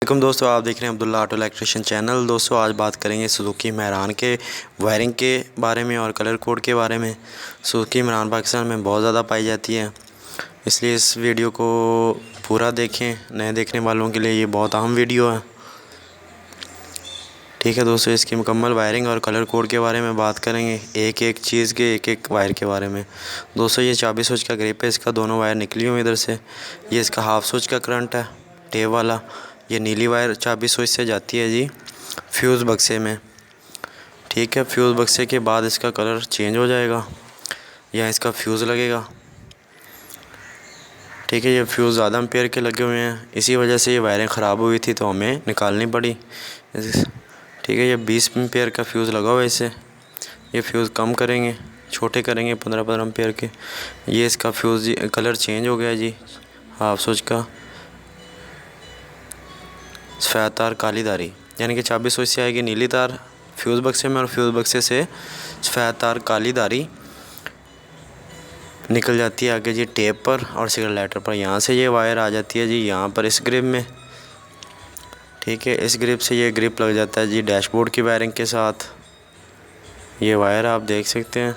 वालेकुम दोस्तों, आप देख रहे हैं अब्दुल्ला ऑटो इलेक्ट्रिशियन चैनल। दोस्तों आज बात करेंगे सुजुकी मेहरान के वायरिंग के बारे में और कलर कोड के बारे में। सुजुकी मेहरान पाकिस्तान में बहुत ज़्यादा पाई जाती है, इसलिए इस वीडियो को पूरा देखें। नए देखने वालों के लिए ये बहुत अहम वीडियो है। ठीक है दोस्तों, इसकी मुकम्मल वायरिंग और कलर कोड के बारे में बात करेंगे, एक एक चीज़ के एक एक वायर के बारे में। दोस्तों ये 24 स्विच का ग्रिप है, इसका दोनों वायर निकली हुई इधर से। ये इसका हाफ स्विच का करंट है, टेप वाला। ये नीली वायर 24 स्विच से जाती है जी फ्यूज़ बक्से में। ठीक है, फ्यूज़ बक्से के बाद इसका कलर चेंज हो जाएगा, या इसका फ्यूज़ लगेगा। ठीक है, ये फ्यूज़ ज़्यादा एम्पेयर के लगे हुए हैं, इसी वजह से ये वायरिंग ख़राब हुई थी तो हमें निकालनी पड़ी। ठीक है, ये 20 एम्पेयर का फ्यूज़ लगा हुआ है इससे। ये फ्यूज़ कम करेंगे, छोटे करेंगे 15-15 एम्पेयर के। ये इसका फ्यूज़ जी कलर चेंज हो गया जी, हाफ स्विच का सफ़ेद तार काली धारी, यानी कि 24 स्विच से आएगी नीली तार फ्यूज़ बक्से में, और फ्यूज़ बक्से से सफ़ेद तार काली धारी निकल जाती है आगे जी टेप पर और सिगरेट लाइटर पर। यहाँ से ये वायर आ जाती है जी यहाँ पर इस ग्रिप में। ठीक है, इस ग्रिप से ये ग्रिप लग जाता है जी डैशबोर्ड की वायरिंग के साथ। ये वायर आप देख सकते हैं।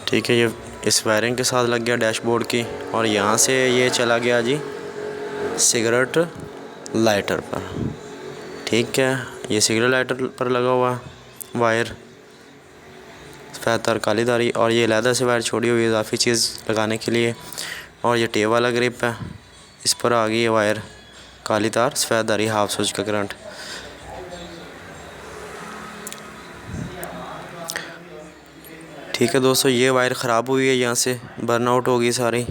ठीक है, ये इस वायरिंग के साथ लग गया डैशबोर्ड की, और यहाँ से ये चला गया जी सिगरेट लाइटर पर। ठीक है, ये सिगरेट लाइटर पर लगा हुआ वायर सफ़ेद तार काली धारी, और ये लैदर से वायर छोड़ी हुई है इजाफी चीज़ लगाने के लिए। और ये टेप वाला ग्रिप है, इस पर आ गई ये वायर काली तार सफ़ेद धारी हाफ स्विच का करंट। ठीक है दोस्तों, ये वायर ख़राब हुई है, यहाँ से बर्न आउट हो गई सारी।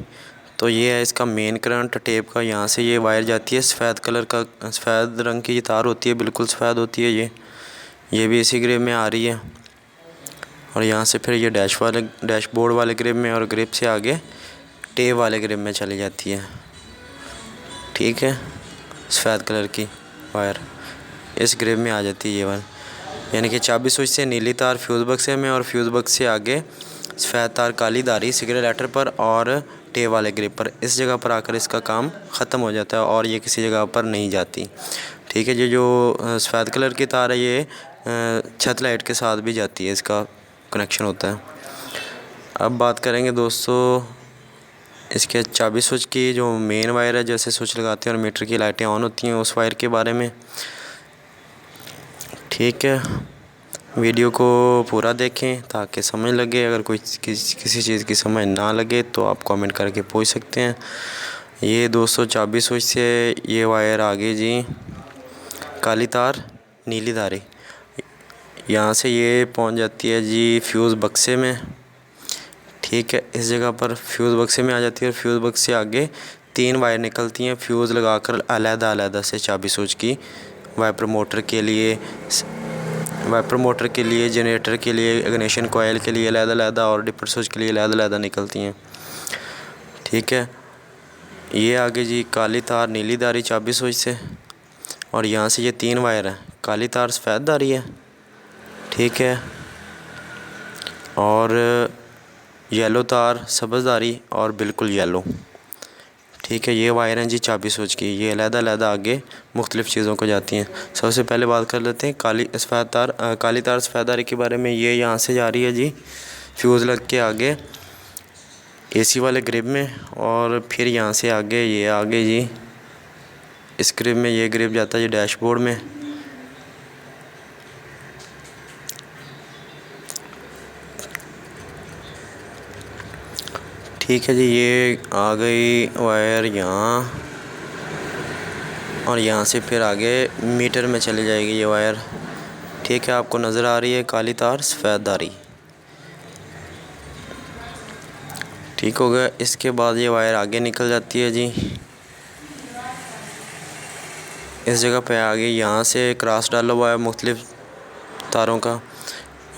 तो ये है इसका मेन करंट टेप का। यहाँ से ये वायर जाती है सफ़ेद कलर का, सफ़ेद रंग की ये तार होती है, बिल्कुल सफ़ेद होती है ये भी इसी ग्रिप में आ रही है। और यहाँ से फिर ये डैशबोर्ड वाले ग्रिप में, और ग्रिप से आगे टेप वाले ग्रिप में चली जाती है। ठीक है, सफ़ेद कलर की वायर इस ग्रिप में आ जाती है ये वायर, यानी कि 24 स्विच से नीली तार फ्यूज़ बक्से में, और फ्यूज़ बक्स से आगे सफ़ेद तार काली धारी सिगरेट लाइटर पर और टेप वाले ग्रिप पर। इस जगह पर आकर इसका काम ख़त्म हो जाता है और ये किसी जगह पर नहीं जाती। ठीक है, ये जो सफ़ेद कलर की तार है ये छत लाइट के साथ भी जाती है, इसका कनेक्शन होता है। अब बात करेंगे दोस्तों इसके 24 स्विच की जो मेन वायर है, जैसे स्विच लगाते हैं और मीटर की लाइटें ऑन होती हैं, उस वायर के बारे में। ठीक है, वीडियो को पूरा देखें ताकि समझ लगे। अगर कोई किसी चीज़ की समझ ना लगे तो आप कमेंट करके पूछ सकते हैं। ये दोस्तों 24 स्विच से ये वायर आ गई जी काली तार नीली धारी, यहाँ से ये पहुंच जाती है जी फ्यूज़ बक्से में। ठीक है, इस जगह पर फ्यूज़ बक्से में आ जाती है, और फ्यूज़ बक्स से आगे 3 वायर निकलती हैं फ्यूज़ लगाकर अलग-अलग से 24 स्विच की। वाइपर मोटर के लिए, जनरेटर के लिए, इग्निशन कॉइल के लिए अलग-अलग, और डिपर स्विच के लिए अलग-अलग निकलती हैं। ठीक है, ये आगे जी काली तार नीली धारी 24 स्विच से, और यहाँ से ये 3 वायर हैं, काली तार सफ़ेद धारी है। ठीक है, और येलो तार सब्ज़ धारी और बिल्कुल येलो। ठीक है, ये वायर हैं जी 24 स्विच की, ये अलग-अलग आगे मुख्तलिफ़ चीज़ों को जाती हैं। सबसे पहले बात कर लेते हैं काली तार सफ़ेद धारी के बारे में। ये यहाँ से जा रही है जी फ्यूज़ लग के आगे एसी वाले ग्रिप में, और फिर यहाँ से आगे ये आगे जी इस ग्रिप में, ये ग्रिप जाता है जी डैशबोर्ड में। ठीक है जी, ये आ गई वायर यहाँ, और यहाँ से फिर आगे मीटर में चली जाएगी ये वायर। ठीक है, आपको नज़र आ रही है काली तार सफ़ेद धारी। ठीक हो गया, इसके बाद ये वायर आगे निकल जाती है जी इस जगह पे आगे, यहाँ से क्रॉस डाला हुआ है मुख्तलिफ़ तारों का।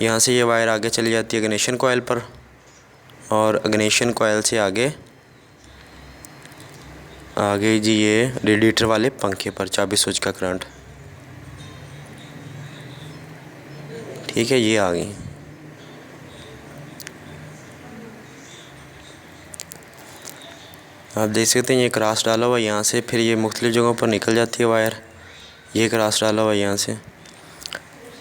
यहाँ से ये वायर आगे चली जाती है इग्निशन कॉइल पर, और इग्निशन कॉइल से आगे जी ये रेडिएटर वाले पंखे पर 24 स्विच का करंट। ठीक है, ये आ गई। आप देख सकते हैं ये क्रॉस डाला हुआ यहाँ से, फिर ये मुख्तलिफ़ जगहों पर निकल जाती है वायर। ये क्रॉस डाला हुआ यहाँ से,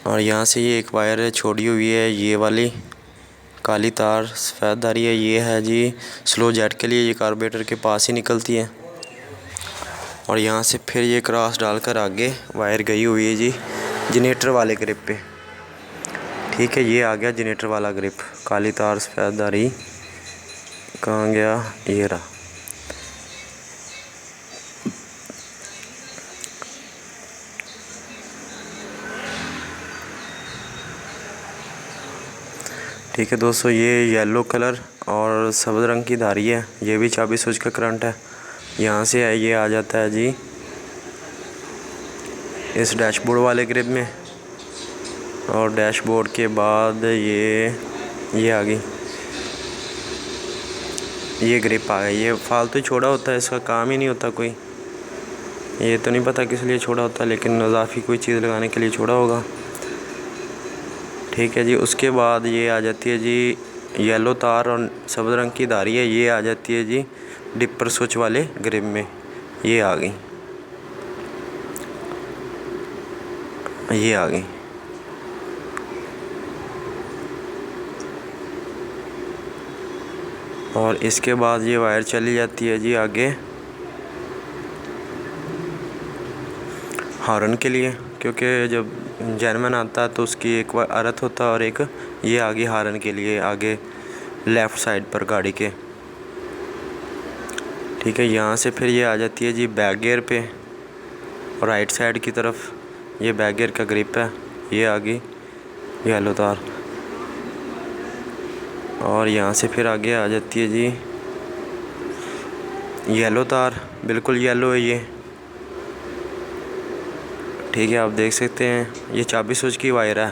और यहाँ से ये एक वायर छोड़ी हुई है, ये वाली काली तार सफ़ेद धारी है। ये है जी स्लो जेट के लिए, ये कार्बोरेटर के पास ही निकलती है। और यहाँ से फिर ये क्रॉस डालकर आगे वायर गई हुई है जी जनरेटर वाले ग्रिप पे। ठीक है, ये आ गया जनरेटर वाला ग्रिप। काली तार सफ़ेद धारी कहाँ गया, ये रहा। ठीक है दोस्तों, ये येलो कलर और सब्ज़ रंग की धारी है। ये भी 24 स्विच का करंट है। यहाँ से ये आ जाता है जी इस डैशबोर्ड वाले ग्रिप में, और डैशबोर्ड के बाद ये आ गई, ये ग्रिप आ गई। ये फालतू ही छोड़ा होता है, इसका काम ही नहीं होता कोई। ये तो नहीं पता किस लिए छोड़ा होता है, लेकिन इजाफी कोई चीज़ लगाने के लिए छोड़ा होगा। ठीक है जी, उसके बाद ये आ जाती है जी येलो तार और सब्ज़ रंग की धारी है। ये आ जाती है जी डिपर स्विच वाले ग्रिप में, ये आ गई, ये आ गई। और इसके बाद ये वायर चली जाती है जी आगे हॉर्न के लिए, क्योंकि जब जर्मन आता है तो उसकी एक अर्थ होता है, और एक ये आगे हॉर्न के लिए आगे लेफ़्ट साइड पर गाड़ी के। ठीक है, यहाँ से फिर ये आ जाती है जी बैक गियर पे, और राइट साइड की तरफ ये बैक गियर का ग्रिप है। ये आ गई येलो तार, और यहाँ से फिर आगे आ जाती है जी येलो तार, बिल्कुल येलो है ये। ठीक है, आप देख सकते हैं ये 24 स्विच की वायर है।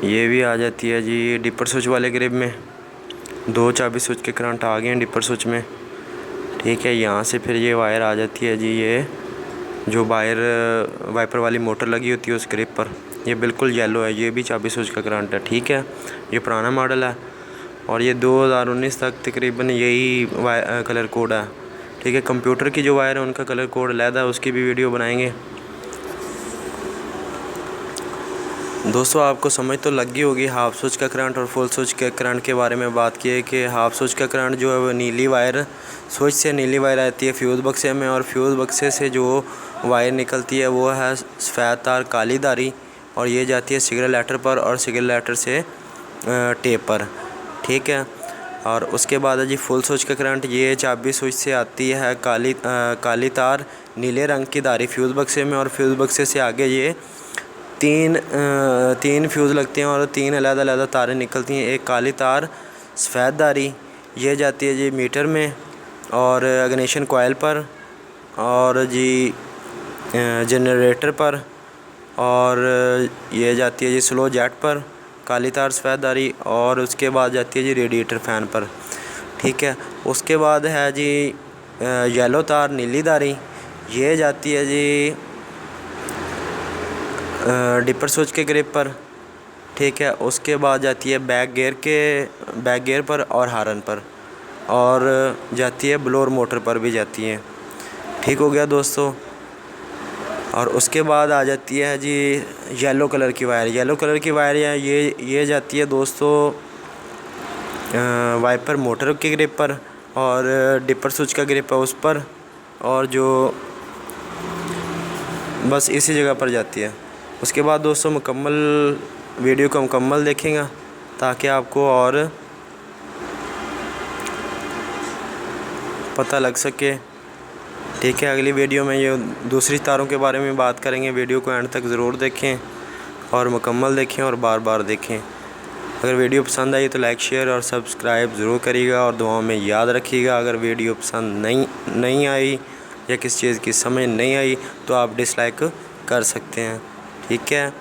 ये भी आ जाती है जी डिपर स्विच वाले ग्रिप में। 2 24 स्विच के करंट आ गए हैं डिपर स्विच में। ठीक है, यहाँ से फिर ये वायर आ जाती है जी ये जो वाइपर वाली मोटर लगी होती है उस ग्रिप पर। ये बिल्कुल येलो है, ये भी 24 स्विच का करंट है। ठीक है, ये पुराना मॉडल है और ये 2019 तक तकरीबन यही कलर कोड है। ठीक है, कंप्यूटर की जो वायर है उनका कलर कोड अलग है, उसकी भी वीडियो बनाएंगे। दोस्तों, आपको समझ तो लग गई होगी हाफ स्विच का करंट और फुल स्विच के करंट के बारे में बात की है कि हाफ स्विच का करंट जो है वो नीली वायर स्विच से नीली वायर आती है फ्यूज़ बक्से में, और फ्यूज़ बक्से से जो वायर निकलती है वो है सफ़ेद तार काली धारी, और ये जाती है सिगरेट लाइटर पर और सिगरेट लाइटर से टेप पर। ठीक है, और उसके बाद है जी फुल स्विच का करंट। ये 24 स्विच से आती है काली तार नीले रंग की धारी फ्यूज़ बक्से में, और फ्यूज़ बक्से से आगे ये तीन फ्यूज़ लगते हैं और 3 अलग-अलग तारें निकलती हैं। एक काली तार सफ़ेद धारी ये जाती है जी मीटर में और इग्निशन कॉइल पर, और जी जनरेटर पर, और ये जाती है जी स्लो जेट पर काली तार सफ़ेद धारी, और उसके बाद जाती है जी रेडिएटर फ़ैन पर। ठीक है, उसके बाद है जी येलो तार नीली धारी, ये जाती है जी डिपर स्विच के ग्रिप पर। ठीक है, उसके बाद जाती है बैक गियर पर और हारन पर, और जाती है ब्लोअर मोटर पर भी जाती है। ठीक हो गया दोस्तों, और उसके बाद आ जाती है जी येलो कलर की वायर। येलो कलर की वायर ये जाती है दोस्तों वाइपर मोटर के ग्रिप पर, और डिपर स्विच का ग्रिप है उस पर, और जो बस इसी जगह पर जाती है। उसके बाद दोस्तों वीडियो को मुकम्मल देखेंगे ताकि आपको और पता लग सके। ठीक है, अगली वीडियो में ये दूसरी तारों के बारे में बात करेंगे। वीडियो को एंड तक ज़रूर देखें और मुकम्मल देखें और बार बार देखें। अगर वीडियो पसंद आई तो लाइक शेयर और सब्सक्राइब ज़रूर करिएगा, और दुआओं में याद रखिएगा। अगर वीडियो पसंद नहीं आई या किसी चीज़ की समझ नहीं आई तो आप डिसलाइक कर सकते हैं। ठीक है,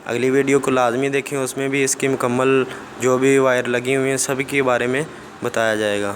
अगली वीडियो को लाजमी देखें, उसमें भी इसकी मुकम्मल जो भी वायर लगी हुई हैं सभी के बारे में बताया जाएगा।